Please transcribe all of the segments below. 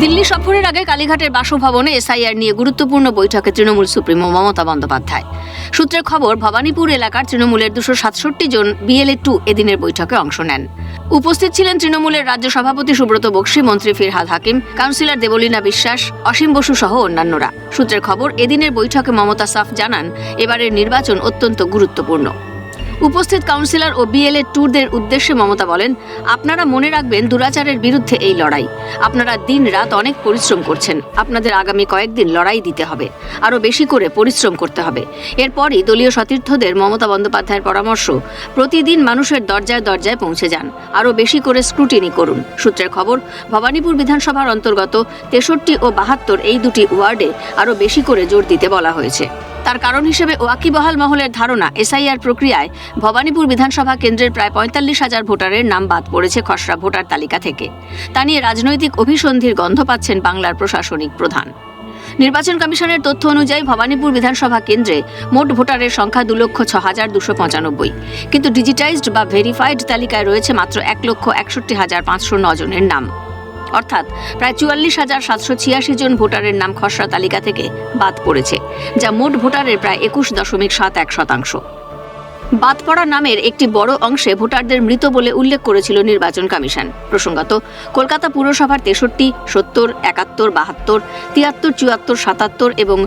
দিল্লি সফরের আগে কালীঘাটের বাসভবনে এসআইআর নিয়ে গুরুত্বপূর্ণ বৈঠকে তৃণমূল সুপ্রিমো মমতা বন্দ্যোপাধ্যায়। সূত্রের খবর, ভবানীপুর এলাকার তৃণমূলের 267 জন BLA-2 এদিনের বৈঠকে অংশ নেন। উপস্থিত ছিলেন তৃণমূলের রাজ্য সভাপতি সুব্রত বক্সী, মন্ত্রী ফিরহাদ হাকিম, কাউন্সিলর দেবলীনা বিশ্বাস, অসীম বসু সহ অন্যান্যরা। সূত্রের খবর, এদিনের বৈঠকে মমতা সাফ জানান, এবারের নির্বাচন অত্যন্ত গুরুত্বপূর্ণ। উপস্থিত কাউন্সিলর ও BLA-2দের উদ্দেশ্যে মমতা বলেন, আপনারা মনে রাখবেন দুরাচারের বিরুদ্ধে এই লড়াই। আপনারা দিন রাত অনেক পরিশ্রম করছেন। আপনাদের আগামী কয়েকদিন লড়াই দিতে হবে, আরও বেশি করে পরিশ্রম করতে হবে। এরপরই দলীয় সতীর্থদের মমতা বন্দ্যোপাধ্যায়ের পরামর্শ, প্রতিদিন মানুষের দরজায় দরজায় পৌঁছে যান, আরও বেশি করে স্ক্রুটিনি করুন। সূত্রের খবর, ভবানীপুর বিধানসভার অন্তর্গত 63 ও 72 এই দুটি ওয়ার্ডে আরও বেশি করে জোর দিতে বলা হয়েছে। তার কারণ হিসেবে ওয়াকিবহাল মহলের ধারণা, এসআইআর প্রক্রিয়ায় ভবানীপুর বিধানসভা কেন্দ্রের প্রায় 45,000 ভোটারের নাম বাদ পড়েছে খসড়া ভোটার তালিকা থেকে। তা নিয়ে রাজনৈতিক অভিসন্ধির গন্ধ পাচ্ছেন বাংলার প্রশাসনিক প্রধান। নির্বাচন কমিশনের তথ্য অনুযায়ী ভবানীপুর বিধানসভা কেন্দ্রে মোট ভোটারের সংখ্যা 2,06,295, কিন্তু ডিজিটাইজড বা ভেরিফাইড তালিকায় রয়েছে মাত্র 1,61,509 জনের নাম। অর্থাৎ প্রায় 44,786 জন ভোটারের নাম খসড়া তালিকা থেকে বাদ পড়েছে, যা মোট ভোটারের প্রায় 21.71%। বাদ পড়া নামের একটি বড় অংশে ভোটারদের মৃত বলে উল্লেখ করেছিল নির্বাচন কমিশন। প্রসঙ্গত, কলকাতা পুরসভার 63, 70, 71, 72, 73, 74, 77 এবং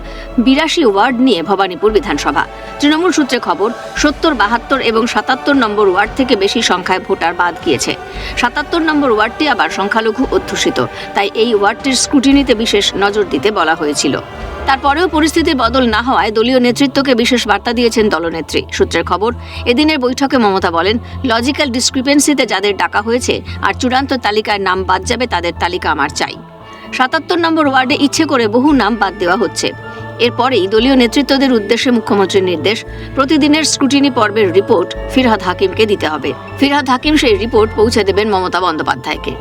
82 ওয়ার্ড নিয়ে ভবানীপুর বিধানসভা। তৃণমূল সূত্রে খবর, 70, 72 এবং 77 নম্বর ওয়ার্ড থেকে বেশি সংখ্যায় ভোটার বাদ গিয়েছে। 77 নম্বর ওয়ার্ডটি আবার সংখ্যালঘু অধ্যুষিত, তাই এই ওয়ার্ডটির স্ক্রুটিনিতে বিশেষ নজর দিতে বলা হয়েছিল। তারপরেও পরিস্থিতির বদল না হওয়ায় দলীয় নেতৃত্বকে বিশেষ বার্তা দিয়েছেন দলনেত্রী। সূত্রের খবর, এদিনের বৈঠকে মমতা বলেন, লজিক্যাল ডিসক্রিপেন্সিতে যাদের ডাকা হয়েছে আর চূড়ান্ত তালিকায় নাম বাদ যাবে তাদের তালিকা আমার চাই। 77 নম্বর ওয়ার্ডে ইচ্ছে করে বহু নাম বাদ দেওয়া হচ্ছে। এরপরেই দলীয় নেতৃত্বদের উদ্দেশ্যে মুখ্যমন্ত্রীর নির্দেশ, প্রতিদিনের স্ক্রুটিনি পর্বের রিপোর্ট ফিরহাদ হাকিমকে দিতে হবে। ফিরহাদ হাকিম সেই রিপোর্ট পৌঁছে দেবেন মমতা বন্দ্যোপাধ্যায়কে।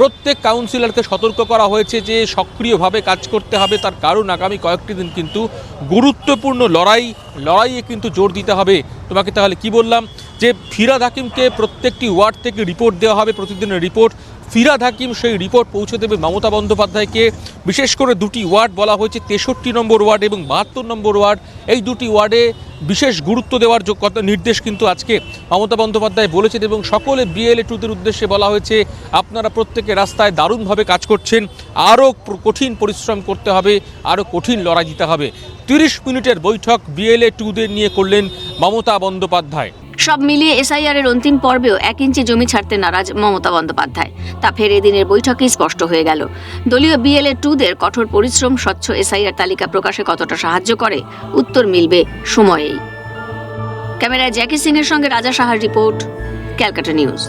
প্রত্যেক কাউন্সিলরকে সতর্ক করা হয়েছে যে সক্রিয়ভাবে কাজ করতে হবে। তার কারণ আগামী কয়েকটি দিন কিন্তু গুরুত্বপূর্ণ লড়াইয়ে কিন্তু জোর দিতে হবে। তোমাকে তাহলে কি বললাম, যে ফিরহাদ হাকিমকে প্রত্যেকটি ওয়ার্ড থেকে রিপোর্ট দেওয়া হবে, প্রতিদিনের রিপোর্ট। ফিরহাদ হাকিম সেই রিপোর্ট পৌঁছে দেবে মমতা বন্দ্যোপাধ্যায়কে। বিশেষ করে দুটি ওয়ার্ড বলা হয়েছে, 63 নম্বর ওয়ার্ড এবং 72 নম্বর ওয়ার্ড। এই দুটি ওয়ার্ডে বিশেষ গুরুত্ব দেওয়ার নির্দেশ কিন্তু আজকে মমতা বন্দ্যোপাধ্যায় বলেছেন এবং সকলে BLA-2দের উদ্দেশ্যে বলা হয়েছে, আপনারা প্রত্যেকে রাস্তায় দারুণভাবে কাজ করছেন, আরও কঠিন পরিশ্রম করতে হবে, আরও কঠিন লড়াই দিতে হবে। 30 মিনিটের বৈঠক BLA-2দের নিয়ে করলেন মমতা বন্দ্যোপাধ্যায়। সব মিলিয়ে এসআইআরের অন্তিম পর্বেও 1 ইঞ্চি জমি ছাড়তে নারাজ মমতা বন্দ্যোপাধ্যায়। তা ফের এদিনের বৈঠকেই স্পষ্ট হয়ে গেল। দলীয় BLA-2দের কঠোর পরিশ্রম স্বচ্ছ এসআইআর তালিকা প্রকাশে কতটা সাহায্য করে, উত্তর মিলবে সময়েই। ক্যামেরায় জ্যাকি সিং এর সঙ্গে রাজা সাহার রিপোর্ট, ক্যালকাটা নিউজ।